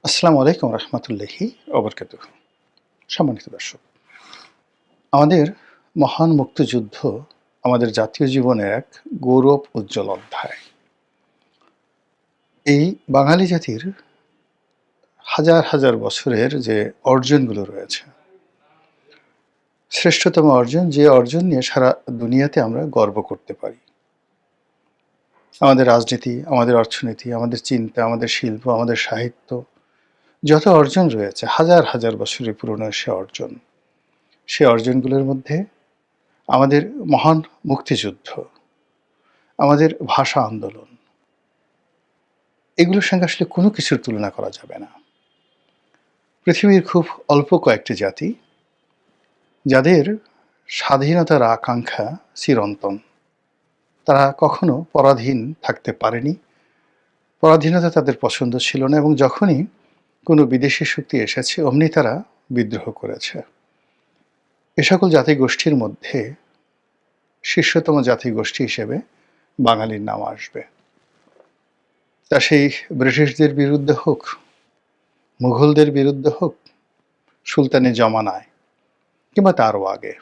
আসসালামু আলাইকুম রহমতুল্লাহি ওবরকাতুহ। সম্মানিত দর্শক, আমাদের মহান মুক্তিযুদ্ধ আমাদের জাতীয় জীবনের এক গৌরব উজ্জ্বল অধ্যায়। এই বাঙালি জাতির হাজার হাজার বছরের যে অর্জনগুলো রয়েছে, শ্রেষ্ঠতম অর্জন, যে অর্জন নিয়ে সারা দুনিয়াতে আমরা গর্ব করতে পারি। আমাদের রাজনীতি, আমাদের অর্থনীতি, আমাদের চিন্তা, আমাদের শিল্প, আমাদের সাহিত্য, যত অর্জন রয়েছে হাজার হাজার বছরের পুরনো সে অর্জনগুলোর মধ্যে আমাদের মহান মুক্তিযুদ্ধ, আমাদের ভাষা আন্দোলন, এগুলোর সঙ্গে আসলে কোনো কিছুর তুলনা করা যাবে না। পৃথিবীর খুব অল্প কয়েকটি জাতি যাদের স্বাধীনতার আকাঙ্ক্ষা চিরন্তন। তারা কখনো পরাধীন থাকতে পারেনি, পরাধীনতা তাদের পছন্দ ছিল না, এবং যখনই কোনো বিদেশি শক্তি এসেছে অমনি তারা বিদ্রোহ করেছে। এ সকল জাতিগোষ্ঠীর মধ্যে শীর্ষতম জাতিগোষ্ঠী হিসেবে বাঙালির নাম আসবে। তা সেই ব্রিটিশদের বিরুদ্ধে হোক, মুঘলদের বিরুদ্ধে হোক, সুলতানি জমানায় কিংবা তারও আগে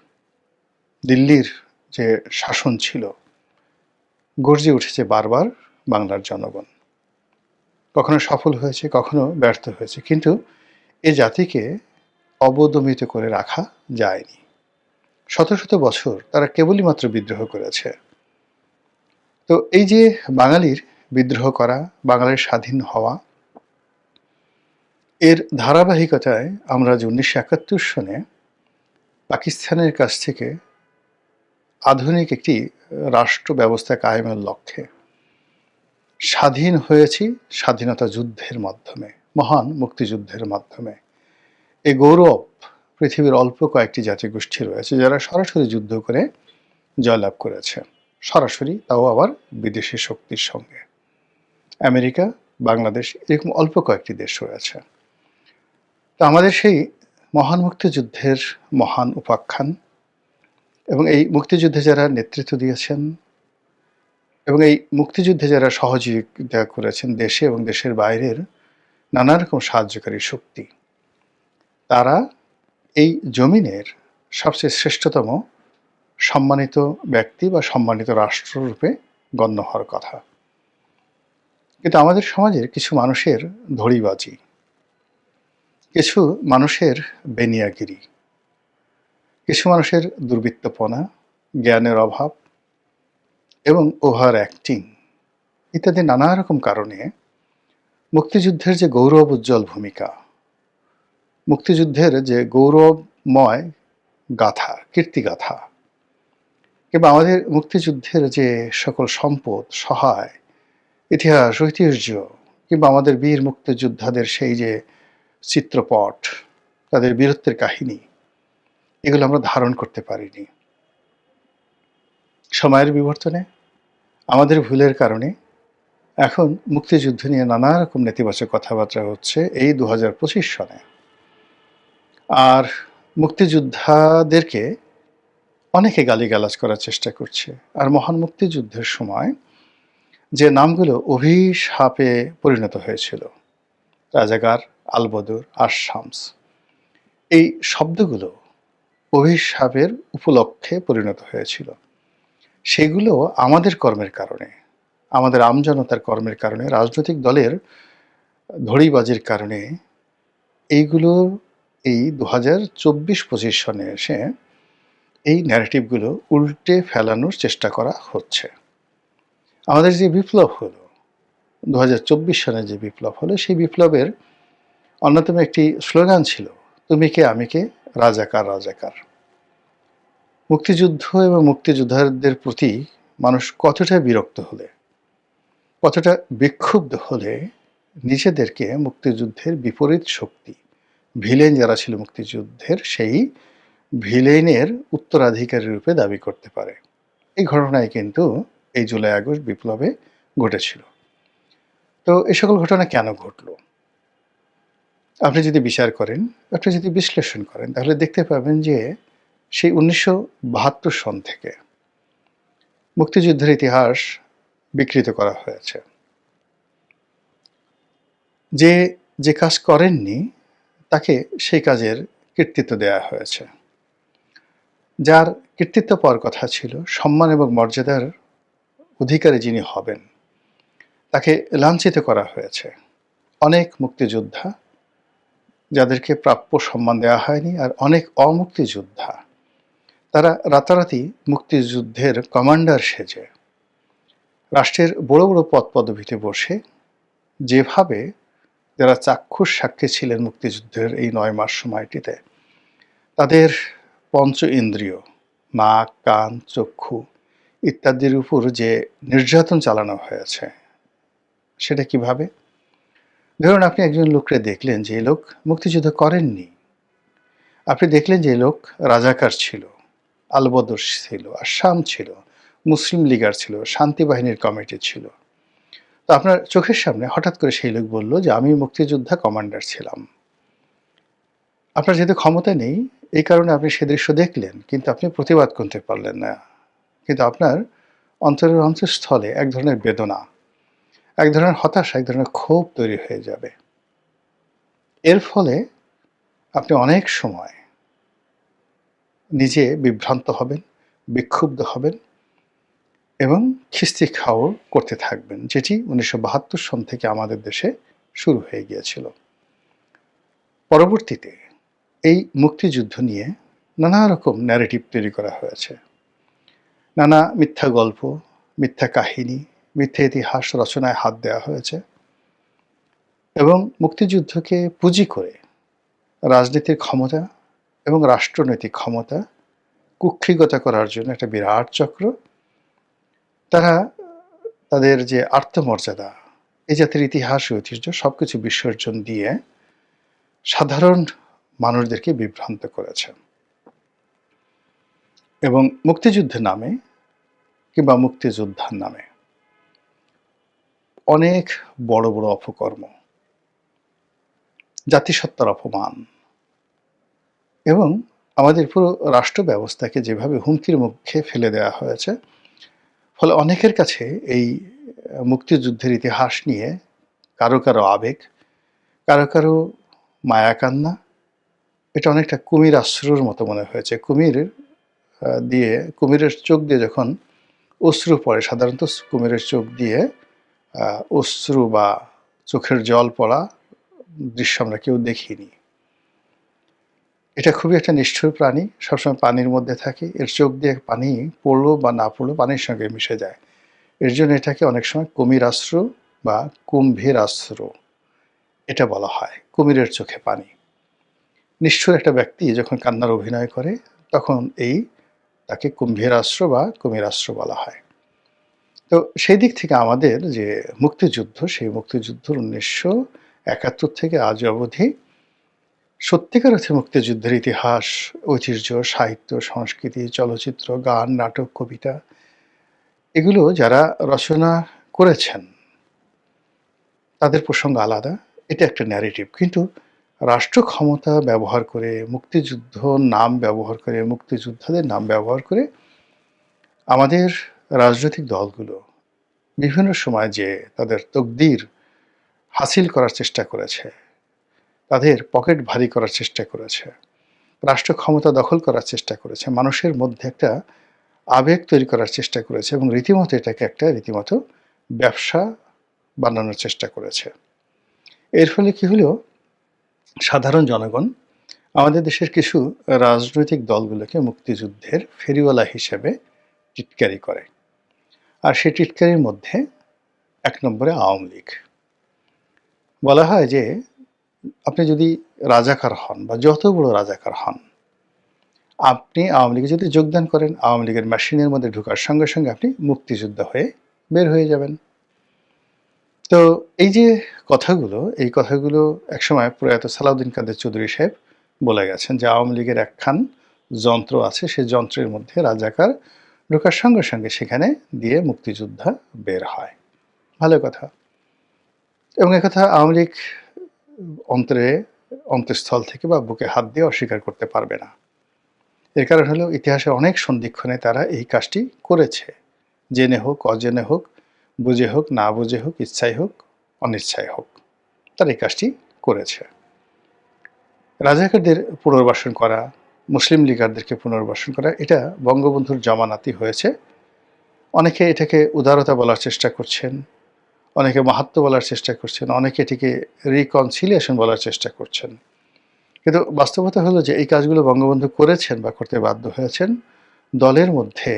দিল্লির যে শাসন ছিল, গর্জে উঠেছে বারবার বাংলার জনগণ। কখনো সফল হয়েছে, কখনো ব্যর্থ হয়েছে, কিন্তু এ জাতিকে অবদমিত করে রাখা যায়নি। শত শত বছর তারা কেবলই মাত্র বিদ্রোহ করেছে। তো এই যে বাঙালির বিদ্রোহ করা, বাঙালির স্বাধীন হওয়া, এর ধারাবাহিকতায় আমরা যে 1971 সনে পাকিস্তানের কাছ থেকে আধুনিক একটি রাষ্ট্র ব্যবস্থা কায়েমের লক্ষ্যে স্বাধীন হয়েছি, স্বাধীনতা যুদ্ধের মাধ্যমে, মহান মুক্তিযুদ্ধের মাধ্যমে। এই গৌরব পৃথিবীর অল্প কয়েকটি জাতিগোষ্ঠী রয়েছে যারা সরাসরি যুদ্ধ করে জয়লাভ করেছে, সরাসরি, তাও আবার বিদেশি শক্তির সঙ্গে। আমেরিকা, বাংলাদেশ, এরকম অল্প কয়েকটি দেশ রয়েছে। তো আমাদের সেই মহান মুক্তিযুদ্ধের মহান উপাখ্যান এবং এই মুক্তিযুদ্ধে যারা নেতৃত্ব দিয়েছেন এবং এই মুক্তিযুদ্ধে যারা সহযোগিতা করেছেন, দেশে এবং দেশের বাইরের নানা রকম সাহায্যকারী শক্তি, তারা এই জমিনের সবচেয়ে শ্রেষ্ঠতম সম্মানিত ব্যক্তি বা সম্মানিত রাষ্ট্ররূপে গণ্য হওয়ার কথা। কিন্তু আমাদের সমাজের কিছু মানুষের ধড়িবাজি, কিছু মানুষের বেনিয়াগিরি, কিছু মানুষের দুর্বৃত্তপনা, জ্ঞানের অভাব এবং ওভার অ্যাক্টিং ইত্যাদি নানা রকম কারণে মুক্তিযুদ্ধের যে গৌরব উজ্জ্বল ভূমিকা, মুক্তিযুদ্ধের যে গৌরবময় গাথা, কীর্তিগাথা, কিংবা আমাদের মুক্তিযুদ্ধের যে সকল সম্পদ, সহায়, ইতিহাস, ঐতিহ্য, কিংবা আমাদের বীর মুক্তিযোদ্ধাদের সেই যে চিত্রপট, তাদের বীরত্বের কাহিনী, এগুলো আমরা ধারণ করতে পারিনি। সময়ের বিবর্তনে, আমাদের ভুলের কারণে এখন মুক্তিযুদ্ধ নিয়ে নানা রকম নেতিবাচক কথাবার্তা হচ্ছে এই 2025 সনে। আর মুক্তিযোদ্ধাদেরকে অনেকে গালিগালাজ করার চেষ্টা করছে। আর মহান মুক্তিযুদ্ধের সময় যে নামগুলো অভিশাপে পরিণত হয়েছিল, রাজাকার, আলবদর, আর শামস, এই শব্দগুলো অভিশাপের উপলক্ষে পরিণত হয়েছিল। সেগুলো আমাদের কর্মের কারণে, আমাদের আমজনতার কর্মের কারণে, রাজনৈতিক দলের ধড়িবাজির কারণে এইগুলো এই 2024-25 সনে এসে এই ন্যারেটিভগুলো উল্টে ফেলানোর চেষ্টা করা হচ্ছে। আমাদের যে বিপ্লব হলো, 2024 সনে যে বিপ্লব হলো, সেই বিপ্লবের অন্যতম একটি স্লোগান ছিল, তুমি কে আমি কে, রাজাকার রাজাকার। মুক্তিযুদ্ধ এবং মুক্তিযোদ্ধাদের প্রতি মানুষ কতটা বিরক্ত হলে, কতটা বিক্ষুব্ধ হলে নিজেদেরকে মুক্তিযুদ্ধের বিপরীত শক্তি, ভিলেন যারা ছিল মুক্তিযুদ্ধের, সেই ভিলেনের উত্তরাধিকারী রূপে দাবি করতে পারে। এই ঘটনায় কিন্তু এই জুলাই আগস্ট বিপ্লবে ঘটেছিল। তো এই সকল ঘটনা কেন ঘটলো, আপনি যদি বিচার করেন, আপনি যদি বিশ্লেষণ করেন, তাহলে দেখতে পাবেন যে সেই 1972 সন থেকে মুক্তিযুদ্ধের ইতিহাস বিকৃত করা হয়েছে। যে যে কাজ করেননি তাকে সেই কাজের কৃতিত্ব দেয়া হয়েছে। যার কৃতিত্ব পাওয়ার কথা ছিল, সম্মান এবং মর্যাদার অধিকারী যিনি হবেন, তাকে লাঞ্ছিত করা হয়েছে। অনেক মুক্তিযোদ্ধা যাদেরকে প্রাপ্য সম্মান দেওয়া হয়নি, আর অনেক অমুক্তিযোদ্ধা তারা রাতারাতি মুক্তিযুদ্ধের কমান্ডার সেজে রাষ্ট্রের বড় বড় পদপদবীতে বসে যেভাবে যারা চাক্ষুষ সাক্ষী ছিলেন মুক্তিযুদ্ধের এই ৯ মাস সময়টিতে, তাদের পঞ্চ ইন্দ্রিয় নাক, কান, চক্ষু ইত্যাদির উপর যে নির্যাতন চালানো হয়েছে, সেটা কিভাবে? ধরুন, আপনি একজন লোককে দেখলেন যে এই লোক মুক্তিযুদ্ধ করেননি। আপনি দেখলেন যে এই লোক রাজাকার ছিল, আলবদর ছিল, আসাম ছিল, মুসলিম লীগার ছিল, শান্তি বাহিনীর কমিটি ছিল। তো আপনার চোখের সামনে হঠাৎ করে সেই লোক বলল যে আমি মুক্তিযোদ্ধা কমান্ডার ছিলাম। আপনার যেহেতু ক্ষমতা নেই, এই কারণে আপনি সে দৃশ্য দেখলেন, কিন্তু আপনি প্রতিবাদ করতে পারলেন না। কিন্তু আপনার অন্তরের অন্তঃস্থলে এক ধরনের বেদনা, এক ধরনের হতাশা, এক ধরনের ক্ষোভ তৈরি হয়ে যাবে। এর ফলে আপনি অনেক সময় নিজে বিভ্রান্ত হবেন, বিক্ষুব্ধ হবেন এবং খিস্তি খাওয়ার করতে থাকবেন, যেটি 1972 সন থেকে আমাদের দেশে শুরু হয়ে গিয়েছিল। পরবর্তীতে এই মুক্তিযুদ্ধ নিয়ে নানা রকম ন্যারেটিভ তৈরি করা হয়েছে। নানা মিথ্যা গল্প, মিথ্যা কাহিনী, মিথ্যা ইতিহাস রচনায় হাত দেওয়া হয়েছে এবং মুক্তিযুদ্ধকে পুঁজি করে রাজনীতির ক্ষমতা এবং রাষ্ট্রনৈতিক ক্ষমতা কুক্ষিগত করার জন্য একটা বিরাট চক্র। তারা তাদের যে আত্মমর্যাদা, এই জাতির ইতিহাস ও ঐতিহ্য সবকিছু বিসর্জন দিয়ে সাধারণ মানুষদেরকে বিভ্রান্ত করেছে এবং মুক্তিযুদ্ধের নামে কিংবা মুক্তিযোদ্ধার নামে অনেক বড় বড় অপকর্ম, জাতিসত্তার অপমান এবং আমাদের পুরো রাষ্ট্র ব্যবস্থাকে যেভাবে হুমকির মুখে ফেলে দেওয়া হয়েছে, ফলে অনেকের কাছে এই মুক্তিযুদ্ধের ইতিহাস নিয়ে কারো কারো আবেগ, কারো কারো মায়া কান্না, এটা অনেকটা কুমির আশ্রুর মতো মনে হয়েছে। কুমিরের চোখ দিয়ে যখন অশ্রু পড়ে, সাধারণত কুমিরের চোখ দিয়ে অশ্রু বা চোখের জল পড়া দৃশ্য আমরা কেউ দেখিনি। এটা খুবই একটা নিষ্ঠুর প্রাণী, সবসময় পানির মধ্যে থাকে। এর চোখ দিয়ে পানি পড়লো বা না পড়লো পানির সঙ্গে মিশে যায়। এর জন্য এটাকে অনেক সময় কুমির আশ্রু বা কুম্ভীর আশ্রু এটা বলা হয়। কুমিরের চোখে পানি। নিষ্ঠুর একটা ব্যক্তি যখন কান্নার অভিনয় করে, তখন তাকে কুম্ভীরাশ্র বা কুমিরাশ্র বলা হয়। তো সেই দিক থেকে আমাদের যে মুক্তিযুদ্ধ, সেই মুক্তিযুদ্ধ 1971 থেকে আজ অবধি সত্যিকার অর্থে মুক্তিযুদ্ধের ইতিহাস, ঐতিহ্য, সাহিত্য, সংস্কৃতি, চলচ্চিত্র, গান, নাটক, কবিতা, এগুলো যারা রচনা করেছেন তাদের প্রসঙ্গ আলাদা। এটা একটা ন্যারেটিভ। কিন্তু রাষ্ট্র ক্ষমতা ব্যবহার করে, মুক্তিযুদ্ধ নাম ব্যবহার করে, মুক্তিযোদ্ধাদের নাম ব্যবহার করে আমাদের রাজনৈতিক দলগুলো বিভিন্ন সময় যে তাদের তকদির হাসিল করার চেষ্টা করেছে, তাদের পকেট ভারী করার চেষ্টা করেছে, রাষ্ট্র ক্ষমতা দখল করার চেষ্টা করেছে, মানুষের মধ্যে একটা আবেগ তৈরি করার চেষ্টা করেছে এবং রীতিমতো এটাকে একটা রীতিমতো ব্যবসা বানানোর চেষ্টা করেছে। এর ফলে কি হলো, সাধারণ জনগণ আমাদের দেশের কিছু রাজনৈতিক দলগুলোকে মুক্তিযুদ্ধের ফেরিওয়ালা হিসেবে টিটকারি করে। আর সেই টিটকারির মধ্যে ১ নম্বরে আওয়ামী লীগ। বলা হয় যে আপনি যদি রাজাকার হন বা যত বড় রাজাকার হন, আপনি আওয়ামী লীগে যদি যোগদান করেন, আওয়ামী লীগের মেশিনের মধ্যে ঢোকার সঙ্গে সঙ্গে আপনি মুক্তিযোদ্ধা হয়ে বের হয়ে যাবেন। তো এই যে এই কথাগুলো একসময় প্রয়াত সালাউদ্দিন কাদের চৌধুরী সাহেব বলে গেছেন যে আওয়ামী লীগের একখান যন্ত্র আছে, সেই যন্ত্রের মধ্যে রাজাকার ঢোকার সঙ্গে সঙ্গে সেখানে দিয়ে মুক্তিযোদ্ধা বের হয়। ভালো কথা। এবং একথা আওয়ামী লীগ অন্তঃস্থল থেকে বা বুকে হাত দিয়ে অস্বীকার করতে পারবে না। এর কারণ হলো ইতিহাসের অনেক সন্ধিক্ষণে তারা এই কাজটি করেছে। জেনে হোক, অজেনে হোক, বুঝে হোক, না বুঝে হোক, ইচ্ছায় হোক, অনিচ্ছায় হোক, তারা এই কাজটি করেছে। রাজাকারদের পুনর্বাসন করা, মুসলিম লীগারদেরকে পুনর্বাসন করা, এটা বঙ্গবন্ধুর জামানাতেই হয়েছে। অনেকে এটাকে উদারতা বলার চেষ্টা করছেন, অনেকে মাহাত্ম্য বলার চেষ্টা করছেন, অনেকে এটিকে রিকনসিলিয়েশন বলার চেষ্টা করছেন। কিন্তু বাস্তবতা হলো যে এই কাজগুলো বঙ্গবন্ধু করেছেন বা করতে বাধ্য হয়েছেন দলের মধ্যে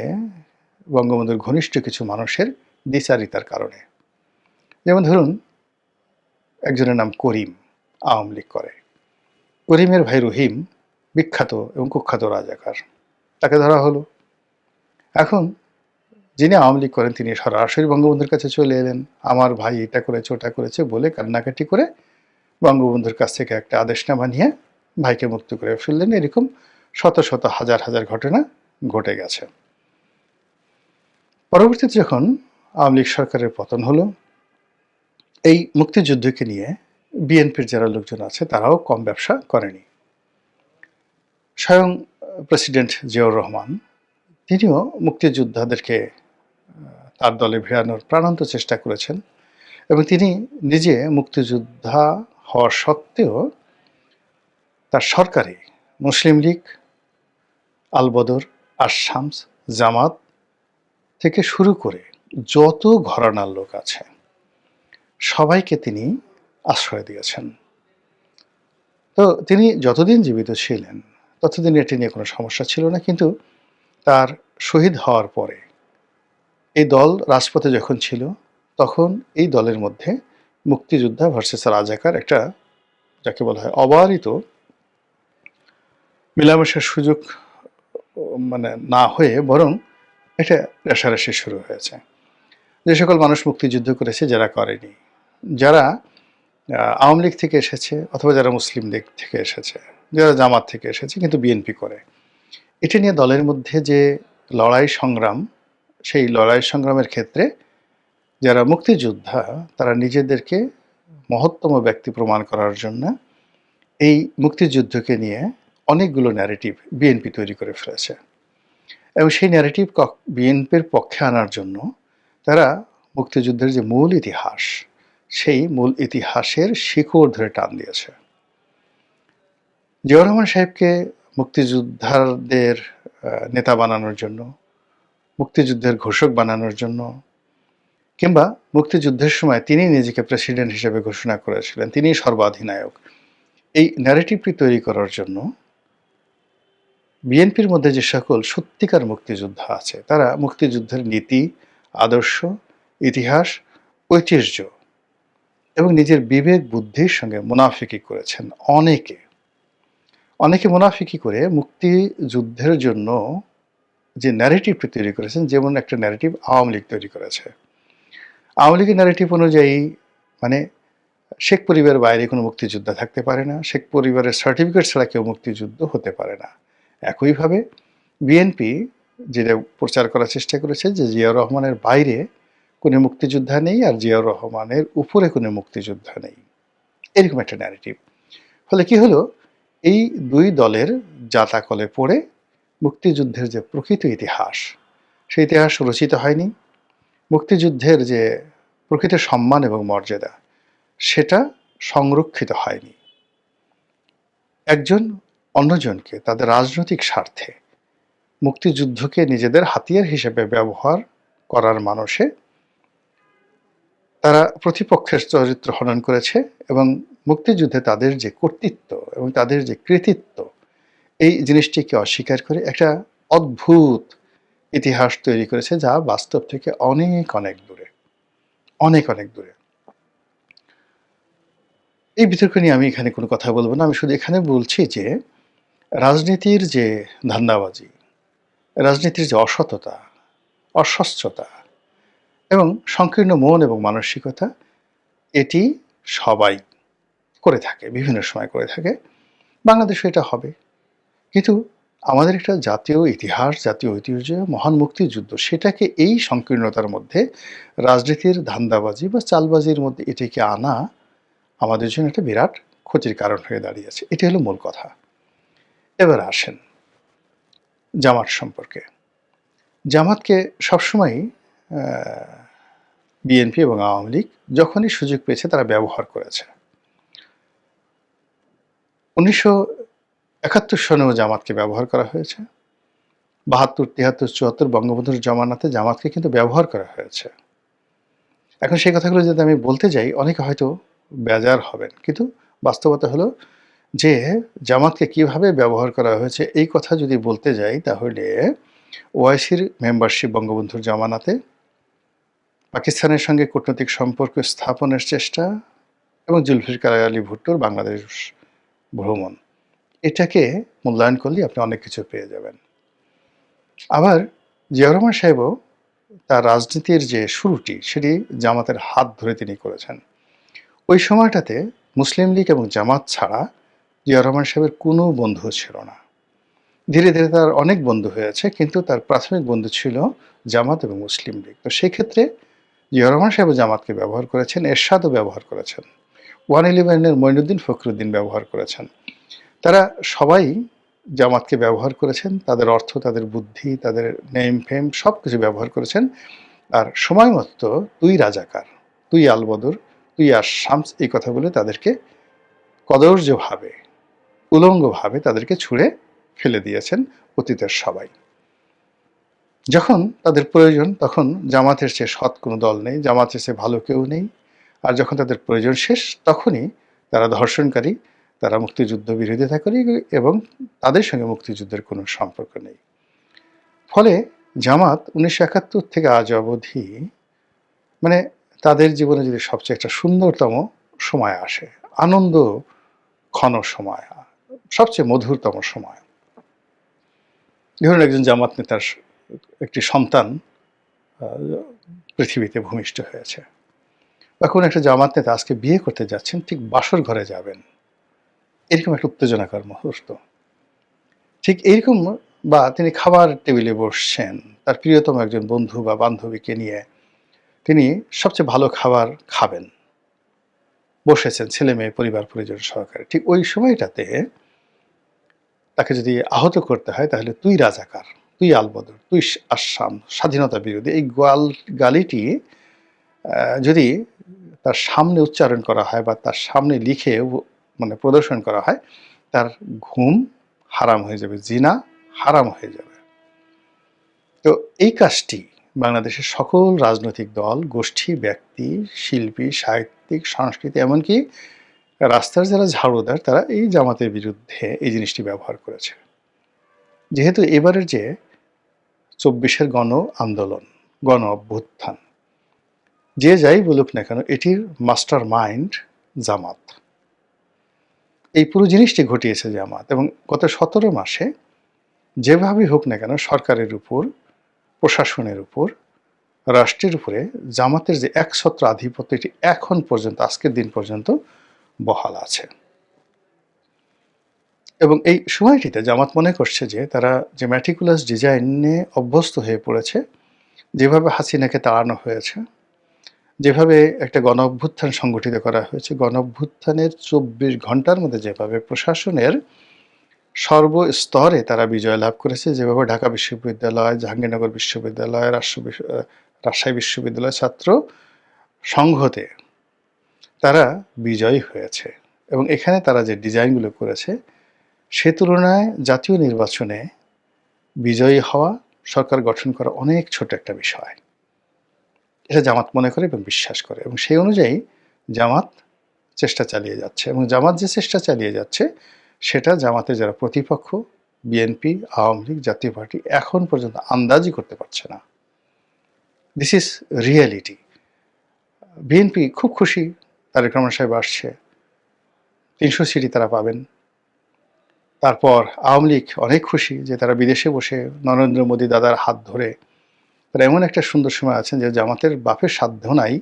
বঙ্গবন্ধুর ঘনিষ্ঠ কিছু মানুষের দ্বিচারিতার কারণে। যেমন ধরুন, একজনের নাম করিম, আওয়ামী লীগ করে। করিমের ভাই রহিম বিখ্যাত এবং কুখ্যাত রাজাকার, তাকে ধরা হলো। এখন যিনি আওয়ামী লীগ করেন তিনি সরাসরি বঙ্গবন্ধুর কাছে চলে এলেন, আমার ভাই এটা করেছে ওটা করেছে বলে কান্নাকাটি করে বঙ্গবন্ধুর কাছ থেকে একটা আদেশনামা নিয়ে ভাইকে মুক্ত করে ফেললেন। এরকম শত শত হাজার হাজার ঘটনা ঘটে গেছে। পরবর্তীতে যখন আওয়ামী লীগ সরকারের পতন হলো, এই মুক্তিযুদ্ধকে নিয়ে বিএনপির যারা লোকজন আছে তারাও কম ব্যবসা করেনি। স্বয়ং প্রেসিডেন্ট জিয়াউর রহমান তিনিও মুক্তিযোদ্ধাদেরকে তার দলে ভিড়ানোর প্রাণান্ত চেষ্টা করেছেন এবং তিনি নিজে মুক্তিযোদ্ধা হওয়া সত্ত্বেও তার সরকারে মুসলিম লীগ, আলবদর, আশামস, জামাত থেকে শুরু করে যত ঘরানার লোক আছে সবাইকে তিনি আশ্রয় দিয়েছেন। তো তিনি যতদিন জীবিত ছিলেন ততদিন এটি নিয়ে কোনো সমস্যা ছিল না, কিন্তু তার শহীদ হওয়ার পরে এই দল রাজপথে যখন ছিল তখন এই দলের মধ্যে মুক্তিযোদ্ধা ভার্সেস রাজাকার একটা, যাকে বলা হয় অবারিত মেলামেশার সুযোগ মানে না হয়ে বরং এটা রেষারেষি শুরু হয়েছে। যে সকল মানুষ মুক্তিযুদ্ধ করেছে, যারা করেনি, যারা আওয়ামী লীগ থেকে এসেছে অথবা যারা মুসলিম লীগ থেকে এসেছে, যারা জামাত থেকে এসেছে কিন্তু বিএনপি করে, এটা নিয়ে দলের মধ্যে যে লড়াই সংগ্রাম, সেই লড়াই সংগ্রামের ক্ষেত্রে যারা মুক্তিযোদ্ধা তারা নিজেদেরকে মহত্তম ব্যক্তি প্রমাণ করার জন্য এই মুক্তিযুদ্ধকে নিয়ে অনেকগুলো ন্যারেটিভ বিএনপি তৈরি করে ফেলেছে এবং সেই ন্যারেটিভ বিএনপির পক্ষে আনার জন্য তারা মুক্তিযুদ্ধের যে মূল ইতিহাস, সেই মূল ইতিহাসের শিকড় ধরে টান দিয়েছে। জিয়াউর রহমান সাহেবকে মুক্তিযোদ্ধাদের নেতা বানানোর জন্য, মুক্তিযুদ্ধের ঘোষক বানানোর জন্য, কিংবা মুক্তিযুদ্ধের সময় তিনি নিজেকে প্রেসিডেন্ট হিসেবে ঘোষণা করেছিলেন, তিনি সর্বাধিনায়ক, এই ন্যারেটিভটি তৈরি করার জন্য বিএনপির মধ্যে যে সকল সত্যিকার মুক্তিযোদ্ধা আছে তারা মুক্তিযুদ্ধের নীতি, আদর্শ, ইতিহাস, ঐতিহ্য এবং নিজের বিবেক বুদ্ধির সঙ্গে মুনাফিকি করেছেন। অনেকে মুনাফিকি করে মুক্তিযুদ্ধের জন্য যে ন্যারেটিভটি তৈরি করেছেন, যেমন একটা ন্যারেটিভ আওয়ামী লীগ তৈরি করেছে। আওয়ামী লীগের ন্যারেটিভ অনুযায়ী মানে শেখ পরিবারের বাইরে কোনো মুক্তিযোদ্ধা থাকতে পারে না, শেখ পরিবারের সার্টিফিকেট ছাড়া কেউ মুক্তিযুদ্ধ হতে পারে না। একইভাবে বিএনপি যেটা প্রচার করার চেষ্টা করেছে যে জিয়াউর রহমানের বাইরে কোনো মুক্তিযোদ্ধা নেই আর জিয়াউর রহমানের উপরে কোনো মুক্তিযোদ্ধা নেই, এরকম একটা ন্যারেটিভ। ফলে কি হলো, এই দুই দলের জাতাকলে পড়ে মুক্তিযুদ্ধের যে প্রকৃত ইতিহাস, সেই ইতিহাস রচিত হয়নি। মুক্তিযুদ্ধের যে প্রকৃত সম্মান এবং মর্যাদা, সেটা সংরক্ষিত হয়নি। একজন অন্যজনকে তাদের রাজনৈতিক স্বার্থে মুক্তিযুদ্ধকে নিজেদের হাতিয়ার হিসেবে ব্যবহার করার মানসে তারা প্রতিপক্ষের চরিত্র হনন করেছে এবং মুক্তিযুদ্ধে তাদের যে কর্তৃত্ব এবং তাদের যে কৃতিত্ব, এই জিনিসটিকে অস্বীকার করে একটা অদ্ভুত ইতিহাস তৈরি করেছে যা বাস্তব থেকে অনেক অনেক দূরে, অনেক অনেক দূরে। এই বিতর্ক নিয়ে আমি এখানে কোনো কথা বলবো না। আমি শুধু এখানে বলছি যে রাজনীতির যে ধান্দাবাজি, রাজনীতির যে অসততা, অস্বচ্ছতা এবং সংকীর্ণ মন এবং মানসিকতা, এটি সবাই করে থাকে, বিভিন্ন সময় করে থাকে। বাংলাদেশে এটা হবে, কিন্তু আমাদের একটা জাতীয় ইতিহাস, জাতীয় ঐতিহ্য, মহান মুক্তিযুদ্ধ, সেটাকে এই সংকীর্ণতার মধ্যে রাজনীতির ধান্দাবাজি বা চালবাজির মধ্যে এটিকে আনা আমাদের জন্য একটা বিরাট ক্ষতির কারণ হয়ে দাঁড়িয়েছে। এটি হলো মূল কথা। এবার আসেন জামাত সম্পর্কে। জামাতকে সবসময় বিএনপি এবং আওয়ামী লীগ যখনই সুযোগ পেয়েছে তারা ব্যবহার করেছে। 1971 সনেও জামাতকে ব্যবহার করা হয়েছে। ৭২, ৭৩, ৭৪ বঙ্গবন্ধুর জমানাতে জামাতকে কিন্তু ব্যবহার করা হয়েছে। এখন সেই কথাগুলো যদি আমি বলতে যাই, অনেকে হয়তো বেজার হবেন। কিন্তু বাস্তবতা হলো যে জামাতকে কিভাবে ব্যবহার করা হয়েছে এই কথা যদি বলতে যাই, তাহলে ওআইসির মেম্বারশিপ বঙ্গবন্ধুর জমানাতে, পাকিস্তানের সঙ্গে কূটনৈতিক সম্পর্ক স্থাপনের চেষ্টা এবং জুলফিকার আলী ভুট্টোর বাংলাদেশ ভ্রমণ, এটাকে মূল্যায়ন করলে আপনি অনেক কিছু পেয়ে যাবেন। আবার জিয়াউর রহমান সাহেবও তার রাজনীতির যে শুরুটি, সেটি জামাতের হাত ধরে তিনি করেছেন। ওই সময়টাতে মুসলিম লীগ এবং জামাত ছাড়া জিয়াউর রহমান সাহেবের কোনো বন্ধু ছিল না। ধীরে ধীরে তার অনেক বন্ধু হয়েছে, কিন্তু তার প্রাথমিক বন্ধু ছিল জামাত এবং মুসলিম লীগ। তো সেই ক্ষেত্রে জিয়াউর রহমান সাহেব জামাতকে ব্যবহার করেছেন, এরশাদও ব্যবহার করেছেন, 111-এর মঈনুদ্দিন ফখরুদ্দিন ব্যবহার করেছেন। তারা সবাই জামাতকে ব্যবহার করেছেন, তাদের অর্থ, তাদের বুদ্ধি, তাদের নেম ফেম সব কিছু ব্যবহার করেছেন। আর সময় মতো তুই রাজাকার, তুই আলবদর, তুই আর শামস, এই কথা বলে তাদেরকে কদর্যভাবে, উলঙ্গভাবে তাদেরকে ছুঁড়ে ফেলে দিয়েছেন অতীতের সবাই। যখন তাদের প্রয়োজন, তখন জামাতের চেয়ে সৎ কোনো দল নেই, জামাতের চেয়ে ভালো কেউ নেই। আর যখন তাদের প্রয়োজন শেষ, তখনই তারা ধর্ষণকারী, তারা মুক্তিযুদ্ধ বিরোধিতা করে এবং তাদের সঙ্গে মুক্তিযুদ্ধের কোনো সম্পর্ক নেই। ফলে জামাত 1971 থেকে আজ অবধি, মানে তাদের জীবনে যদি সবচেয়ে একটা সুন্দরতম সময় আসে, আনন্দ ঘন সময়, সবচেয়ে মধুরতম সময়। ধরুন একজন জামাত নেতার একটি সন্তান পৃথিবীতে ভূমিষ্ঠ হয়েছে, বা কোনো একটা জামাত নেতা আজকে বিয়ে করতে যাচ্ছেন, ঠিক বাসর ঘরে যাবেন, এরকম একটা উত্তেজনাকর মুহূর্ত। ঠিক এইরকম, বা তিনি খাবার টেবিলে বসছেন, তার প্রিয়তম একজন বন্ধু বা বান্ধবীকে নিয়ে তিনি সবচেয়ে ভালো খাবার খাবেন, বসেছেন ছেলে মেয়ে পরিবার পরিজন সহকারে। ঠিক ওই সময়টাতে তাকে যদি আহত করতে হয়, তাহলে তুই রাজাকার, তুই আলবদর, তুই আসাম, স্বাধীনতা বিরোধী, এই গালিটি যদি তার সামনে উচ্চারণ করা হয় বা তার সামনে লিখে মানে প্রদর্শন করা হয়, তার ঘুম হারাম হয়ে যাবে, জিনা হারাম হয়ে যাবে। তো এই কাজটি বাংলাদেশের সকল রাজনৈতিক দল, গোষ্ঠী, ব্যক্তি, শিল্পী, সাহিত্যিক, সংস্কৃতি, এমনকি রাস্তার যারা ঝাড়ুদার, তারা এই জামাতের বিরুদ্ধে এই জিনিসটি ব্যবহার করেছে। যেহেতু এবারের যে 24-এর গণ আন্দোলন, গণ অভ্যুত্থান, যে যাই বলুক না কেন, এটির মাস্টার মাইন্ড জামাত। এই পুরো জিনিসটি ঘটিয়েছে জামাত, এবং গত 17 মাসে যেভাবেই হোক না কেন সরকারের উপর, প্রশাসনের উপর, রাষ্ট্রের উপরে জামাতের যে একছত্র আধিপত্য, এটি এখন পর্যন্ত, আজকের দিন পর্যন্ত বহাল আছে। এবং এই সময়টিতে জামাত মনে করছে যে তারা যে ম্যাটিকুলাস ডিজাইনে অভ্যস্ত হয়ে পড়েছে, যেভাবে হাসিনাকে তাড়ানো হয়েছে, যেভাবে একটা গণ অভ্যুত্থান সংগঠিত করা হয়েছে, গণ অভ্যুত্থানের 24 ঘন্টার মধ্যে যেভাবে প্রশাসনের সর্বস্তরে তারা বিজয় লাভ করেছে, যেভাবে ঢাকা বিশ্ববিদ্যালয়, জাহাঙ্গীরনগর বিশ্ববিদ্যালয়, রাজশাহী বিশ্ববিদ্যালয় ছাত্র সংঘতে তারা বিজয়ী হয়েছে, এবং এখানে তারা যে ডিজাইনগুলো করেছে, সে তুলনায় জাতীয় নির্বাচনে বিজয়ী হওয়া, সরকার গঠন করা অনেক ছোট একটা বিষয়। এটা জামাত মনে করে এবং বিশ্বাস করে, এবং সেই অনুযায়ী জামাত চেষ্টা চালিয়ে যাচ্ছে। এবং জামাত যে চেষ্টা চালিয়ে যাচ্ছে, সেটা জামাতে যারা প্রতিপক্ষ, বিএনপি, আওয়ামী লীগ, জাতীয় পার্টি, এখন পর্যন্ত আন্দাজই করতে পারছে না। This is reality. বিএনপি খুব খুশি তারেক রহমান সাহেব আসছে, 300 সিটই তারা পাবেন। তারপর আওয়ামী লীগ অনেক খুশি যে তারা বিদেশে বসে নরেন্দ্র মোদী দাদার হাত ধরে তারা এমন একটা সুন্দর সময় আছেন যে জামাতের বাপের সাধ্য নাই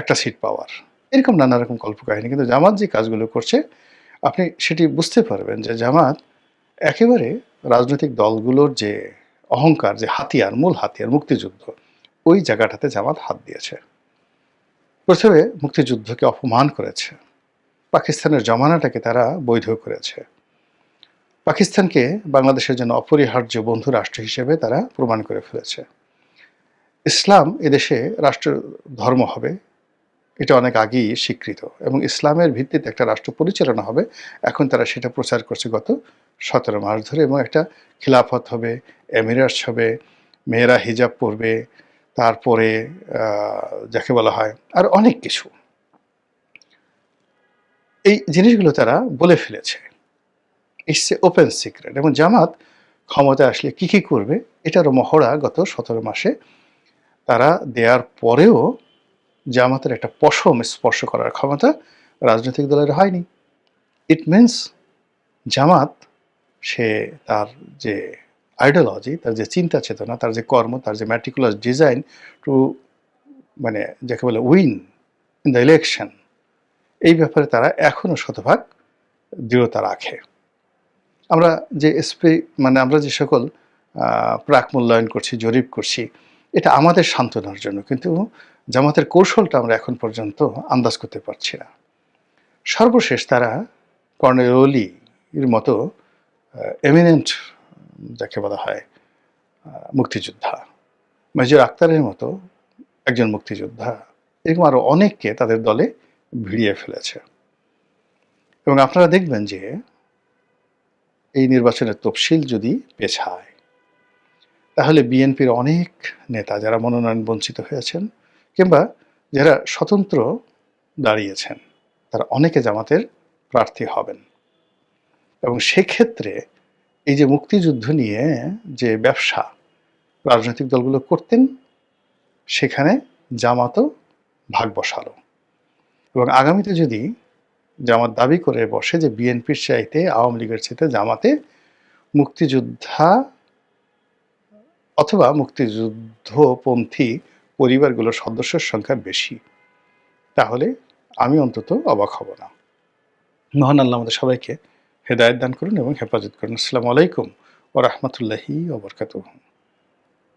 একটা সিট পাওয়ার। এরকম নানা রকম কল্পকাহিনী। কিন্তু জামাত যে কাজগুলো করছে, আপনি সেটি বুঝতে পারবেন যে জামাত একেবারে রাজনৈতিক দলগুলোর যে অহংকার, যে হাতিয়ার, মূল হাতিয়ার মুক্তিযুদ্ধ, ওই জায়গাটাতে জামাত হাত দিয়েছে। প্রথমে মুক্তিযুদ্ধকে অপমান করেছে, পাকিস্তানের জমানাটাকে তারা বৈধ করেছে, পাকিস্তানকে বাংলাদেশের জন্য অপরিহার্য বন্ধু রাষ্ট্র হিসেবে তারা প্রমাণ করে ফেলেছে। ইসলাম এদেশে রাষ্ট্র ধর্ম হবে, এটা অনেক আগেই স্বীকৃত এবং ইসলামের ভিত্তিতে একটা রাষ্ট্র পরিচালনা হবে। এখন তারা সেটা প্রচার করছে গত ১৭ মাস ধরে, এবং একটা খিলাফত হবে, এমিরেটস হবে, মেয়েরা হিজাব পরবে, তারপরে যাকে বলা হয় আর অনেক কিছু। এই জিনিসগুলো তারা বলে ফেলেছে। It's a open secret. এবং জামাত ক্ষমতায় আসলে কি কি করবে এটারও মহড়া গত ১৭ মাসে তারা দেওয়ার পরেও জামাতের একটা পশম স্পর্শ করার ক্ষমতা রাজনৈতিক দলের হয়নি। ইট মিনস জামাত সে তার যে আইডিওলজি, তার যে চিন্তা চেতনা, তার যে কর্ম, তার যে ম্যাটিকুলাস ডিজাইন টু মানে যাকে বলে উইন ইন দ্য ইলেকশন, এই ব্যাপারে তারা এখনও শতভাগ দৃঢ়তা রাখে। আমরা যে আমরা যে সকল প্রাক মূল্যায়ন করছি, জরিপ করছি, এটা আমাদের সান্ত্বনার জন্য, কিন্তু জামাতের কৌশলটা আমরা এখন পর্যন্ত আন্দাজ করতে পারছি না। সর্বশেষ তারা কর্নেল ওলির মতো এমিনেন্ট যাকে বলা হয় মুক্তিযোদ্ধা, মেজর আক্তারের মতো একজন মুক্তিযোদ্ধা, এরকম আরও অনেককে তাদের দলে ভিড়িয়ে ফেলেছে। এবং আপনারা দেখবেন যে এই নির্বাচনের তফসিল যদি পেছায়, তাহলে বিএনপির অনেক নেতা যারা মনোনয়ন বঞ্চিত হয়েছেন কিংবা যারা স্বতন্ত্র দাঁড়িয়েছেন, তারা অনেকে জামাতের প্রার্থী হবেন। এবং সেক্ষেত্রে এই যে মুক্তিযুদ্ধ নিয়ে যে ব্যবসা রাজনৈতিক দলগুলো করতেন, সেখানে জামাতও ভাগ বসালো। এবং আগামীতে যদি জামাত দাবি করে বসে যে বিএনপির চাইতে, আওয়ামী লীগের চাইতে জামাতে মুক্তিযোদ্ধা অথবা মুক্তিযুদ্ধপন্থী পরিবারগুলোর সদস্যের সংখ্যা বেশি, তাহলে আমি অন্তত অবাক হব না। মহান আল্লাহ আমাদের সবাইকে হেদায়েত দান করুন এবং হেফাজত করুন। আসসালামু আলাইকুম ওয়া রাহমাতুল্লাহি ওয়া বারাকাতুহু।